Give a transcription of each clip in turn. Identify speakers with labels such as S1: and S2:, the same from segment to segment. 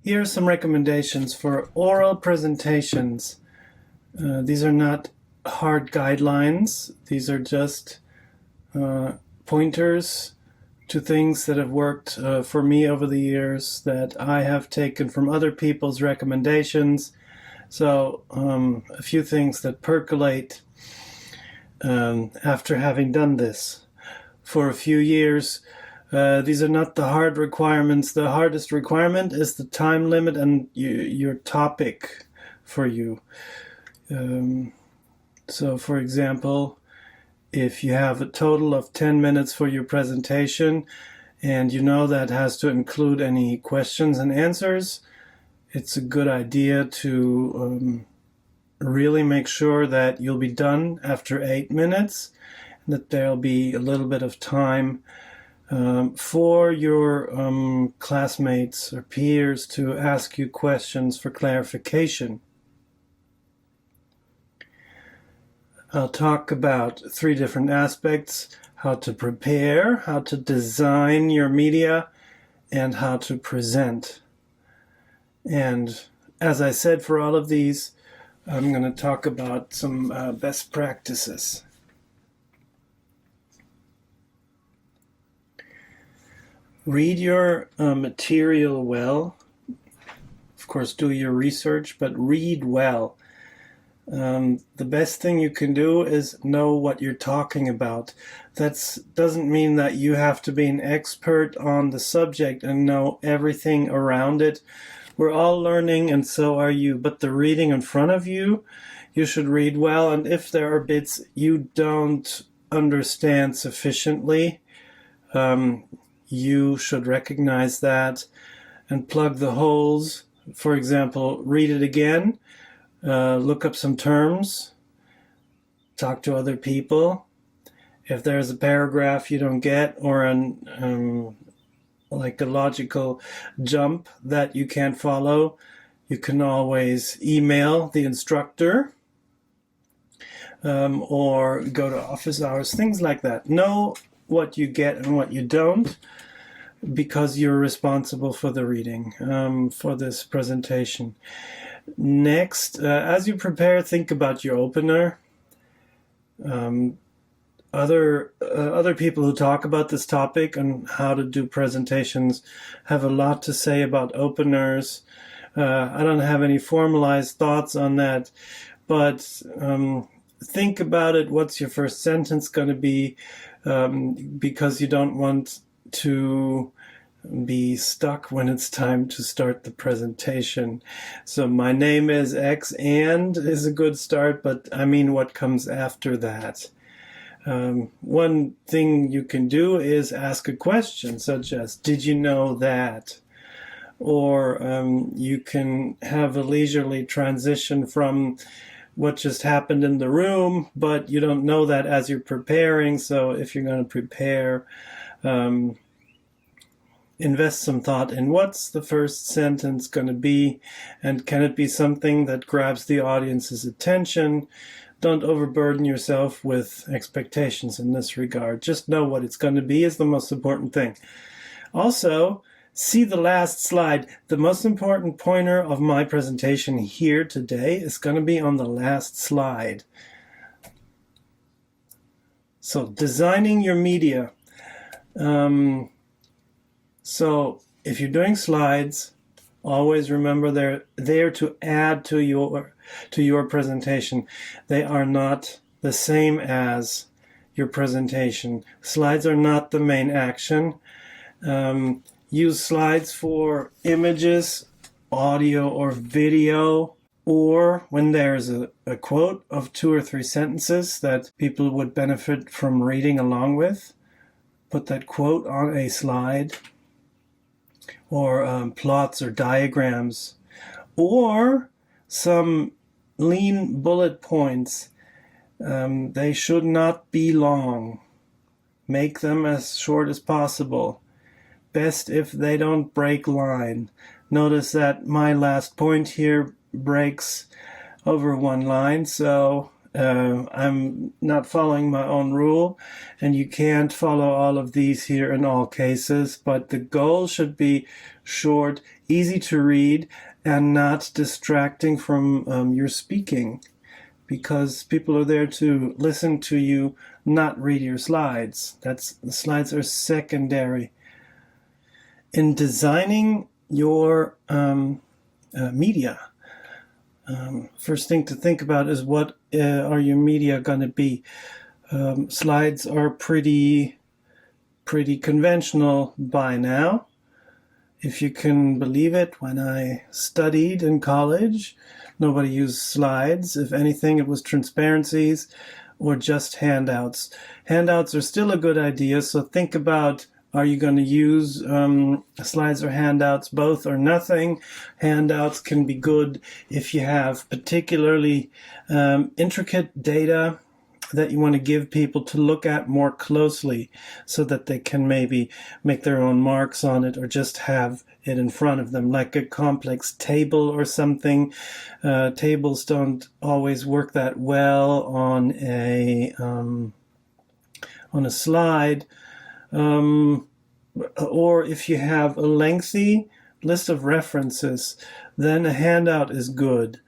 S1: Here are some recommendations for oral presentations. These are not hard guidelines. These are just pointers to things that have worked for me over the years that I have taken from other people's recommendations. So a few things that percolate after having done this for a few years. These are not the hard requirements. The hardest requirement is the time limit and your topic for you. So for example, if you have a total of 10 minutes for your presentation and you know that has to include any questions and answers, it's a good idea to really make sure that you'll be done after 8 minutes, that there'll be a little bit of time for your classmates or peers to ask you questions for clarification. I'll talk about 3 different aspects: how to prepare, how to design your media, and how to present. And as I said, for all of these, I'm going to talk about some best practices. Read your material well. Of course, do your research, but read well. The best thing you can do is know what you're talking about. That doesn't mean that you have to be an expert on the subject and know everything around it. We're all learning, and so are you. But the reading in front of you, you should read well. And if there are bits you don't understand sufficiently, you should recognize that and plug the holes. For example, read it again. Look up some terms, talk to other people. If there's a paragraph you don't get, or like a logical jump that you can't follow, you can always email the instructor or go to office hours, things like that. Know what you get and what you don't, because you're responsible for the reading for this presentation. Next, as you prepare, think about your opener. Other people who talk about this topic and how to do presentations have a lot to say about openers. I don't have any formalized thoughts on that, but think about it. What's your first sentence going to be? Because you don't want to be stuck when it's time to start the presentation. So my name is X and is a good start, but I mean what comes after that. One thing you can do is ask a question such as, did you know that? Or you can have a leisurely transition from what just happened in the room, but you don't know that as you're preparing. So if you're going to prepare, invest some thought in what's the first sentence going to be, and can it be something that grabs the audience's attention? Don't overburden yourself with expectations in this regard. Just know what it's going to be is the most important thing. Also, see the last slide. The most important pointer of my presentation here today is going to be on the last slide. So, designing your media. So if you're doing slides, always remember they're there to add to your presentation. They are not the same as your presentation. Slides are not the main action. Use slides for images, audio, or video, or when there's a quote of 2 or 3 sentences that people would benefit from reading along with. Put that quote on a slide. Or plots or diagrams, or some lean bullet points. They should not be long. Make them as short as possible. Best if they don't break line. Notice that my last point here breaks over one line, so I'm not following my own rule, and you can't follow all of these here in all cases, but the goal should be short, easy to read, and not distracting from your speaking, because people are there to listen to you, not read your slides. The slides are secondary. In designing your media, first thing to think about is what are your media going to be. Slides are pretty conventional by now. If you can believe it, when I studied in college, nobody used slides. If anything, it was transparencies or just handouts. Handouts are still a good idea, so think about, are you going to use slides or handouts, both or nothing? Handouts can be good if you have particularly intricate data that you want to give people to look at more closely so that they can maybe make their own marks on it or just have it in front of them, like a complex table or something. Tables don't always work that well on a slide. Or if you have a lengthy list of references, then a handout is good.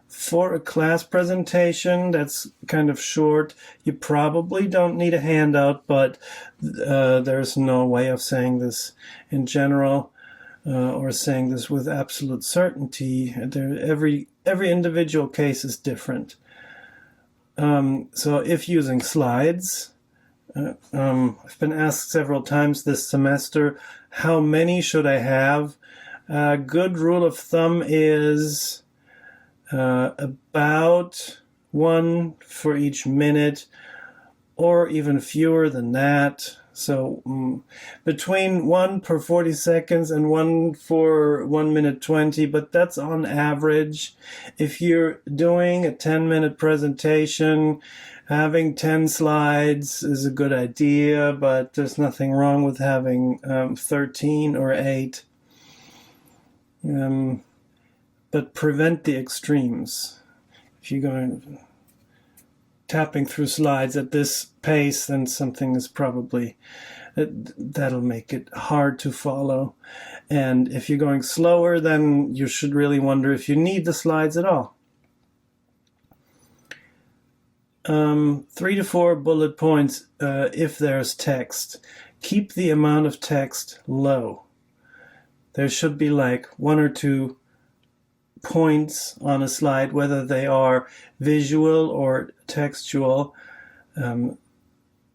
S1: For a class presentation that's kind of short, you probably don't need a handout, but there's no way of saying this in general or saying this with absolute certainty. Every individual case is different. So if using slides, I've been asked several times this semester, how many should I have? A good rule of thumb is about one for each minute, or even fewer than that. So between 1 per 40 seconds and 1 for 1 minute 20, but that's on average. If you're doing a 10-minute presentation, having 10 slides is a good idea, but there's nothing wrong with having 13 or 8. But prevent the extremes. If you're going tapping through slides at this pace, then something is probably, that'll make it hard to follow. And if you're going slower, then you should really wonder if you need the slides at all. 3 to 4 bullet points if there's text. Keep the amount of text low. There should be like 1 or 2 points on a slide, whether they are visual or textual.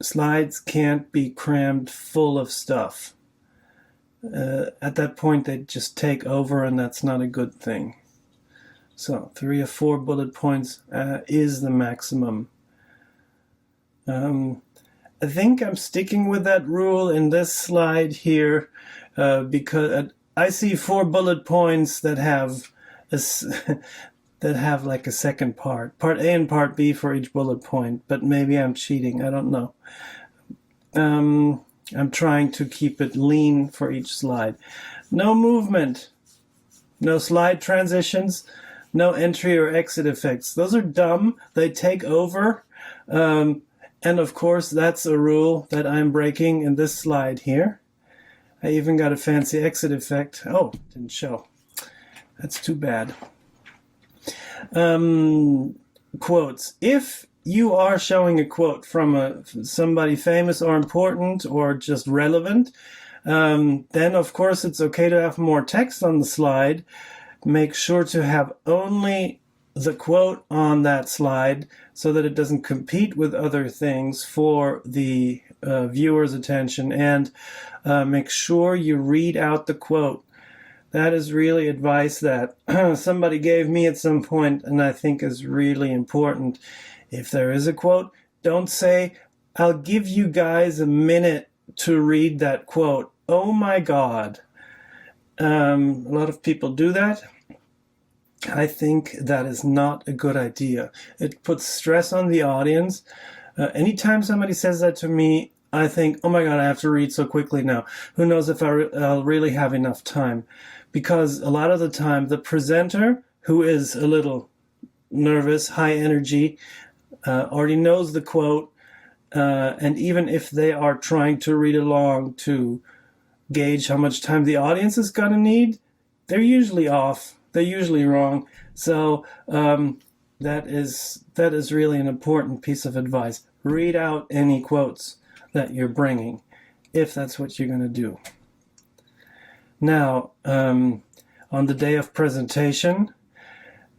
S1: Slides can't be crammed full of stuff. At that point, they just take over, and that's not a good thing. So 3 or 4 bullet points is the maximum. I think I'm sticking with that rule in this slide here because I see 4 bullet points that have like a second part A and part B for each bullet point, but maybe I'm cheating, I don't know. I'm trying to keep it lean for each slide. No movement, no slide transitions, no entry or exit effects. Those are dumb, they take over, and of course that's a rule that I'm breaking in this slide here. I even got a fancy exit effect. Oh, didn't show. That's too bad. Quotes. If you are showing a quote from somebody famous or important or just relevant, then of course it's okay to have more text on the slide. Make sure to have only the quote on that slide so that it doesn't compete with other things for the viewer's attention, and make sure you read out the quote. That is really advice that somebody gave me at some point, and I think is really important. If there is a quote, don't say, I'll give you guys a minute to read that quote. Oh my God. A lot of people do that. I think that is not a good idea. It puts stress on the audience. Anytime somebody says that to me, I think, oh my God, I have to read so quickly now. Who knows if I'll really have enough time? Because a lot of the time, the presenter who is a little nervous, high energy, already knows the quote, and even if they are trying to read along to gauge how much time the audience is going to need, they're usually off. They're usually wrong. So that is really an important piece of advice. Read out any quotes that you're bringing, if that's what you're going to do. Now, on the day of presentation,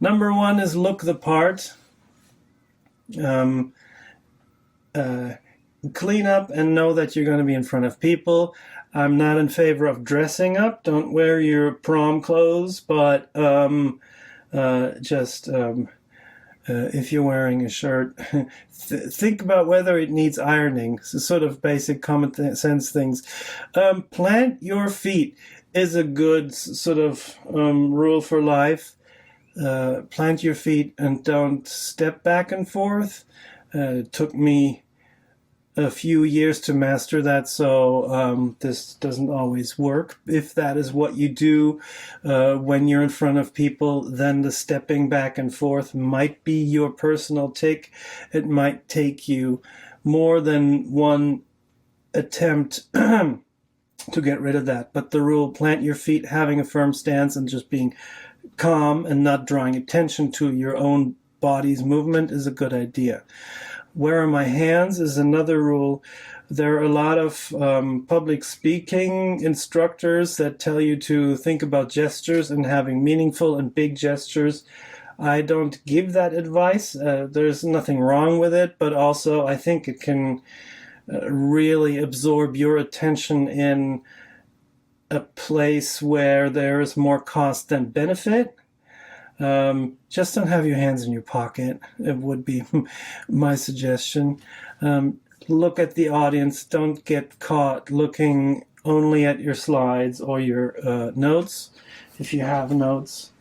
S1: number one is look the part. Clean up and know that you're going to be in front of people. I'm not in favor of dressing up. Don't wear your prom clothes, but if you're wearing a shirt, think about whether it needs ironing. So sort of basic common sense things. Plant your feet is a good sort of rule for life. Plant your feet and don't step back and forth. It took me a few years to master that, so this doesn't always work. If that is what you do when you're in front of people, then the stepping back and forth might be your personal tick. It might take you more than one attempt to get rid of that. But the rule, plant your feet, having a firm stance and just being calm and not drawing attention to your own body's movement, is a good idea. Where are my hands is another rule. There are a lot of public speaking instructors that tell you to think about gestures and having meaningful and big gestures. I don't give that advice. There's nothing wrong with it, but also I think it can really absorb your attention in a place where there is more cost than benefit. Just don't have your hands in your pocket. It would be my suggestion. Look at the audience. Don't get caught looking only at your slides or your notes. If you have notes,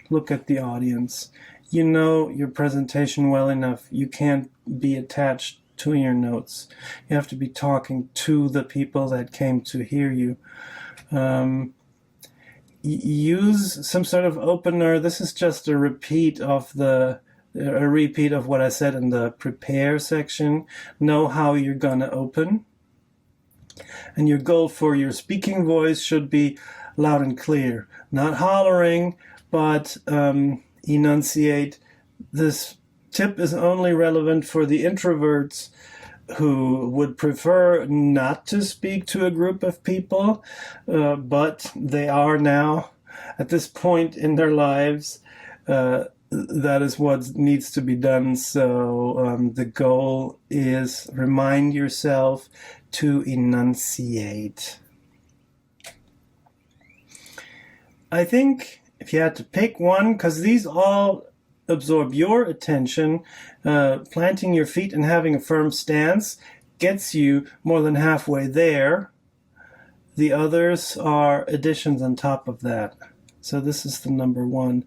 S1: look at the audience. You know your presentation well enough. You can't be attached to your notes. You have to be talking to the people that came to hear you. Use some sort of opener. This is just a repeat of what I said in the prepare section. Know how you're going to open. And your goal for your speaking voice should be loud and clear. Not hollering, but enunciate. This tip is only relevant for the introverts who would prefer not to speak to a group of people, but they are now at this point in their lives. That is what needs to be done. So the goal is remind yourself to enunciate. I think if you had to pick one, because these all absorb your attention, planting your feet and having a firm stance gets you more than halfway there. The others are additions on top of that. So this is the number one.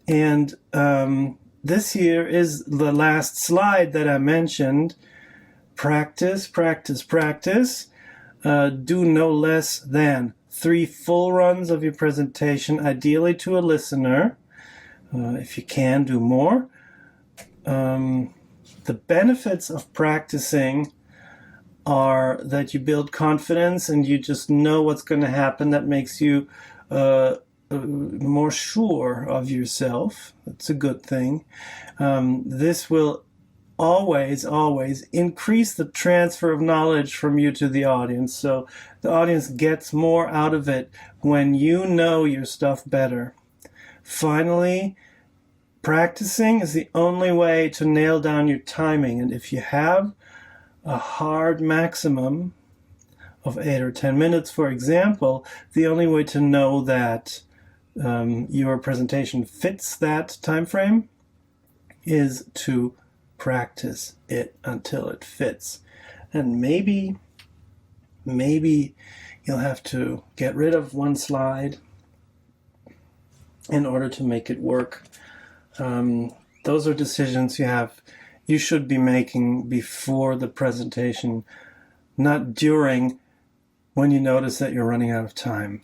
S1: And this here is the last slide that I mentioned. Practice, practice, practice. Do no less than 3 full runs of your presentation, ideally to a listener. If you can, do more. The benefits of practicing are that you build confidence and you just know what's going to happen. That makes you more sure of yourself. That's a good thing. This will always increase the transfer of knowledge from you to the audience. So the audience gets more out of it when you know your stuff better. Finally, practicing is the only way to nail down your timing. And if you have a hard maximum of 8 or 10 minutes, for example, the only way to know that your presentation fits that time frame is to practice it until it fits. And maybe you'll have to get rid of one slide in order to make it work. Those are decisions you should be making before the presentation, not during, when you notice that you're running out of time.